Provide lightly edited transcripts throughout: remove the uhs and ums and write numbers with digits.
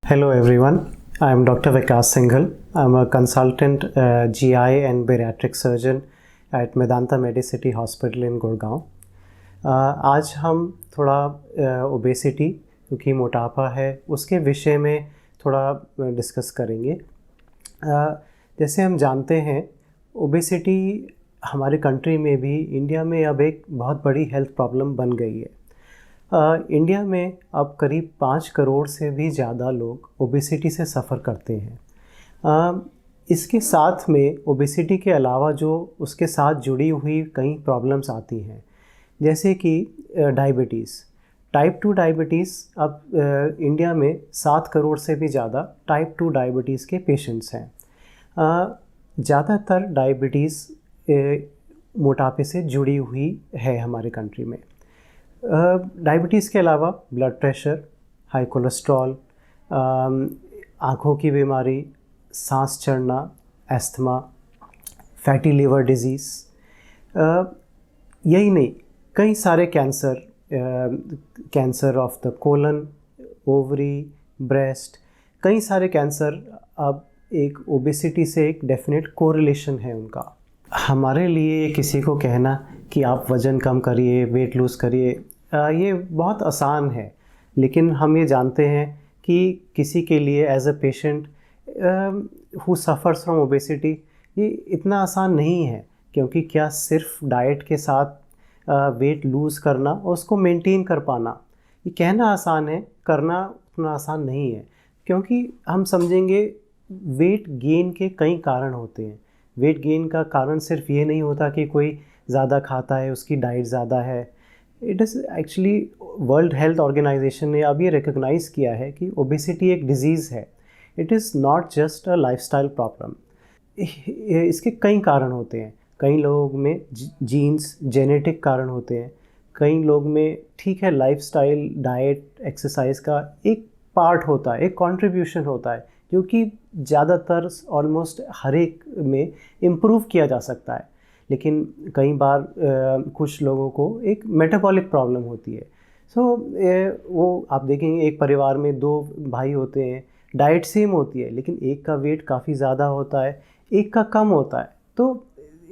Hello everyone, I am Dr. Vikas Singhal. I am a consultant GI and bariatric surgeon at Medanta Medicity Hospital in Gurgaon. आज हम थोड़ा obesity क्योंकि मोटापा है उसके विषय में थोड़ा डिस्कस करेंगे। जैसे हम जानते हैं ओबेसिटी हमारे कंट्री में भी इंडिया में अब एक बहुत बड़ी हेल्थ प्रॉब्लम बन गई है। इंडिया में अब करीब 5 करोड़ से भी ज़्यादा लोग ओबेसिटी से सफ़र करते हैं। इसके साथ में ओबेसिटी के अलावा जो उसके साथ जुड़ी हुई कई प्रॉब्लम्स आती हैं, जैसे कि डायबिटीज़। टाइप 2 डायबिटीज़ अब इंडिया में 7 करोड़ से भी ज़्यादा टाइप 2 डायबिटीज़ के पेशेंट्स हैं। ज़्यादातर डायबिटीज़ मोटापे से जुड़ी हुई है हमारे कंट्री में। डायबिटीज़ के अलावा ब्लड प्रेशर, हाई कोलेस्ट्रॉल, आँखों की बीमारी, सांस चढ़ना, अस्थमा, फैटी लिवर डिजीज़, यही नहीं कई सारे cancer of the colon, ovary, breast, कई सारे कैंसर अब एक ओबेसिटी से एक डेफिनेट कोरिलेशन है उनका। हमारे लिए किसी को कहना कि आप वज़न कम करिए, वेट लूज़ करिए, ये बहुत आसान है, लेकिन हम ये जानते हैं कि किसी के लिए as a patient who suffers from obesity ये इतना आसान नहीं है, क्योंकि क्या सिर्फ डाइट के साथ वेट लूज़ करना और उसको मेंटेन कर पाना, ये कहना आसान है, करना उतना आसान नहीं है। क्योंकि हम समझेंगे वेट गेन के कई कारण होते हैं। वेट गेन का कारण सिर्फ ये नहीं होता कि कोई ज़्यादा खाता है, उसकी डाइट ज़्यादा है। It is actually World Health Organization ने अब ये रिकॉग्नाइज़ किया है कि ओबेसिटी एक डिज़ीज़ है। It is not just a lifestyle problem. इसके कई कारण होते हैं। कई लोगों में जीन्स, जेनेटिक कारण होते हैं। कई लोग में ठीक है लाइफस्टाइल, डाइट, एक्सरसाइज का एक पार्ट होता है, एक कंट्रीब्यूशन होता है, जो कि ज़्यादातर ऑलमोस्ट हर एक में इम्प्रूव किया जा सकता है। लेकिन कई बार कुछ लोगों को एक मेटाबॉलिक प्रॉब्लम होती है। वो आप देखेंगे एक परिवार में 2 भाई होते हैं, डाइट सेम होती है, लेकिन एक का वेट काफ़ी ज़्यादा होता है, एक का कम होता है। तो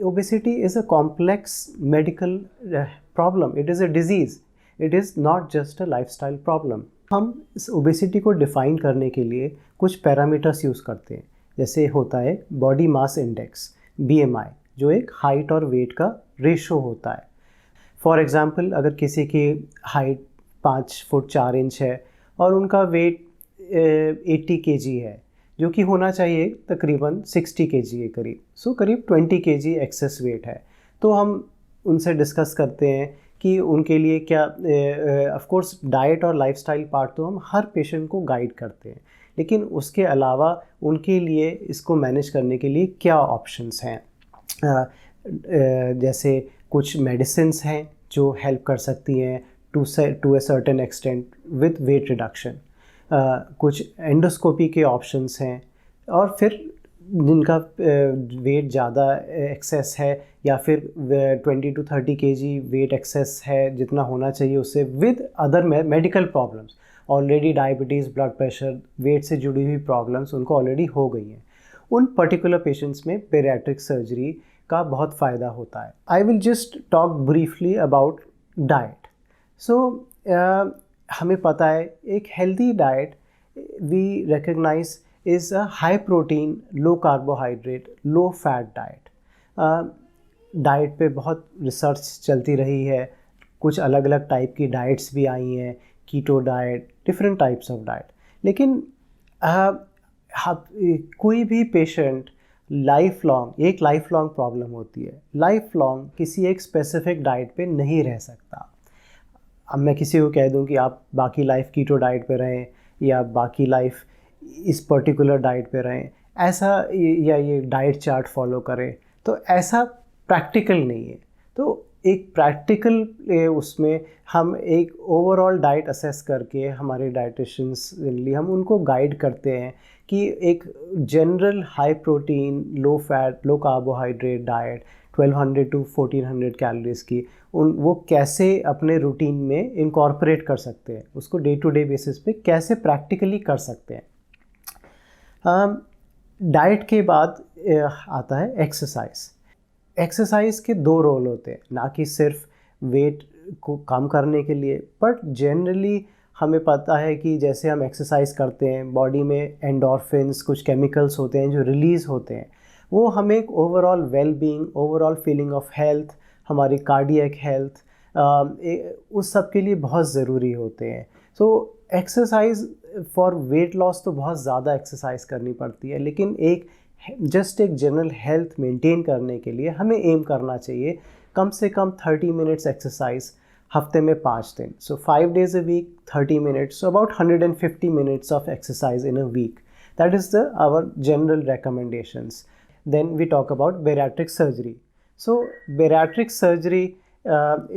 obesity is a complex medical problem, it is a disease, it is not just a lifestyle problem. हम इस ओबेसिटी को डिफ़ाइन करने के लिए कुछ पैरामीटर्स यूज़ करते हैं। जैसे होता है बॉडी मास इंडेक्स, BMI, जो एक हाइट और वेट का रेशो होता है। फॉर एग्ज़ाम्पल, अगर किसी की हाइट 5 फुट 4 इंच है और उनका वेट 80 kg है, जो कि होना चाहिए तकरीबन 60 kg के करीब, सो करीब 20 kg एक्सेस वेट है, तो हम उनसे डिस्कस करते हैं कि उनके लिए क्या, ऑफ कोर्स डाइट और लाइफस्टाइल पार्ट तो हम हर पेशेंट को गाइड करते हैं, लेकिन उसके अलावा उनके लिए इसको मैनेज करने के लिए क्या ऑप्शंस हैं। जैसे कुछ मेडिसिन्स हैं जो हेल्प कर सकती हैं to a certain extent with weight reduction. कुछ एंडोस्कोपी के ऑप्शंस हैं, और फिर जिनका वेट ज़्यादा एक्सेस है या फिर 20 to 30 kg वेट एक्सेस है, जितना होना चाहिए उससे, with other medical problems, already diabetes, blood pressure, weight से जुड़ी हुई प्रॉब्लम्स उनको ऑलरेडी हो गई हैं, उन पर्टिकुलर पेशेंट्स में बेरियाट्रिक सर्जरी का बहुत फ़ायदा होता है। I will just talk briefly about diet. So हमें पता है एक healthy diet we recognise is a high protein, low carbohydrate, low fat diet. Diet पे बहुत रिसर्च चलती रही है, कुछ अलग अलग टाइप की डाइट्स भी आई हैं, keto diet, different types of diet. लेकिन कोई भी पेशेंट लाइफ लॉन्ग प्रॉब्लम होती है, लाइफ लॉन्ग किसी एक स्पेसिफिक डाइट पे नहीं रह सकता। अब मैं किसी को कह दूं कि आप बाकी लाइफ कीटो डाइट पे रहें या बाकी लाइफ इस पर्टिकुलर डाइट पे रहें, ऐसा, या ये डाइट चार्ट फॉलो करें, तो ऐसा प्रैक्टिकल नहीं है। तो एक प्रैक्टिकल उसमें हम एक ओवरऑल डाइट असेस करके हमारे डाइटिशियंस लिए हम उनको गाइड करते हैं कि एक general high protein, low fat, low carbohydrate diet 1200 to 1400 calories की वो कैसे अपने रूटीन में इनकॉर्पोरेट कर सकते हैं, उसको डे टू डे बेसिस पे कैसे प्रैक्टिकली कर सकते हैं। डाइट के बाद आता है एक्सरसाइज। एक्सरसाइज के दो रोल होते हैं, ना कि सिर्फ वेट को कम करने के लिए, बट जनरली हमें पता है कि जैसे हम एक्सरसाइज करते हैं बॉडी में एंडोर्फिन्स कुछ केमिकल्स होते हैं जो रिलीज़ होते हैं, वो हमें एक overall well being, overall feeling of health, हमारी कार्डियक हेल्थ, उस सब के लिए बहुत ज़रूरी होते हैं। So exercise for weight loss तो बहुत ज़्यादा एक्सरसाइज करनी पड़ती है, लेकिन एक जनरल हेल्थ मेंटेन करने के लिए हमें एम करना चाहिए कम से कम 30 मिनट्स एक्सरसाइज हफ्ते में 5 दिन। सो 5 days a week 30 minutes, so about 150 minutes of exercise in a week. That is our general recommendations. Then we talk about bariatric surgery. So bariatric surgery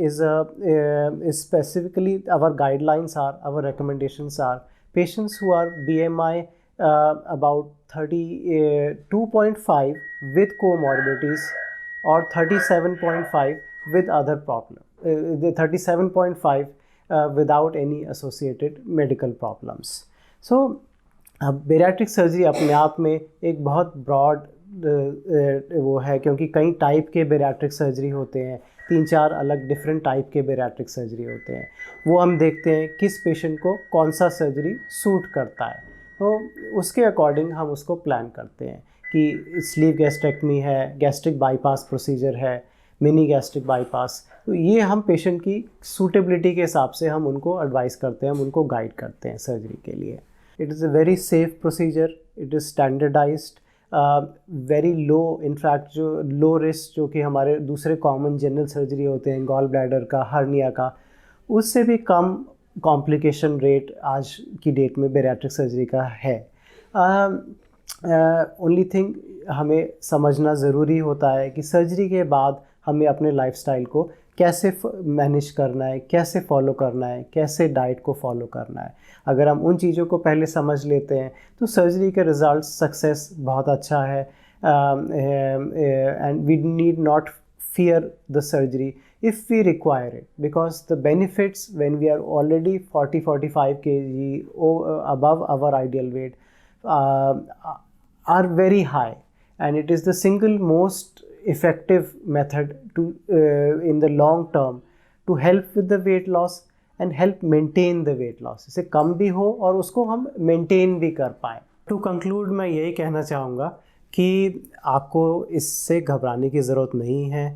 is specifically, our guidelines are, our recommendations are patients who are BMI about 32.5 with comorbidities or 37.5 with other problem, the 37.5 without any associated medical problems. So bariatric surgery अपने आप में एक बहुत broad वो है, क्योंकि कई type के बेरियाट्रिक सर्जरी होते हैं, 3-4 अलग डिफरेंट टाइप के बेरियाट्रिक सर्जरी होते हैं। वो हम देखते हैं किस पेशेंट को कौन सा सर्जरी सूट करता है, तो उसके अकॉर्डिंग हम उसको प्लान करते हैं कि स्लीव गैस्ट्रेक्टमी है, गैस्ट्रिक बाईपास प्रोसीजर है, मिनी गैस्ट्रिक बाईपास। तो ये हम पेशेंट की सूटेबिलिटी के हिसाब से हम उनको एडवाइस करते हैं, हम उनको गाइड करते हैं सर्जरी के लिए। It is a very safe procedure, it is standardised, very low, in fact जो लो रिस्क जो कि हमारे दूसरे कॉमन जनरल सर्जरी होते हैं, गॉल ब्लैडर का, हर्निया का, उससे भी कम कॉम्प्लिकेशन रेट आज की डेट में बेरियाट्रिक सर्जरी का है। ओनली थिंग हमें समझना ज़रूरी होता है कि सर्जरी के बाद हमें अपने लाइफस्टाइल को कैसे मैनेज करना है, कैसे फॉलो करना है, कैसे डाइट को फॉलो करना है। अगर हम उन चीज़ों को पहले समझ लेते हैं तो सर्जरी के रिज़ल्ट सक्सेस बहुत अच्छा है, and we need not fear the surgery if we require it, because the benefits when we are already 40-45 kg above our ideal weight are very high, and it is the single most effective method to in the long term to help with the weight loss and help maintain the weight loss. इसे कम भी हो और उसको हम maintain भी कर पाएँ। To conclude मैं यही कहना चाहूँगा कि आपको इससे घबराने की ज़रूरत नहीं है।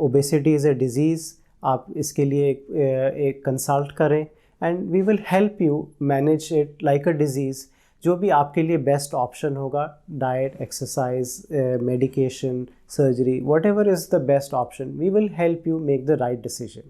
ओबेसिटी इज़ ए डिज़ीज़, आप इसके लिए एक कंसल्ट करें and we will help you manage it like a disease. जो भी आपके लिए बेस्ट ऑप्शन होगा, diet, exercise, medication, surgery, whatever is the best option, we will help you make the right decision.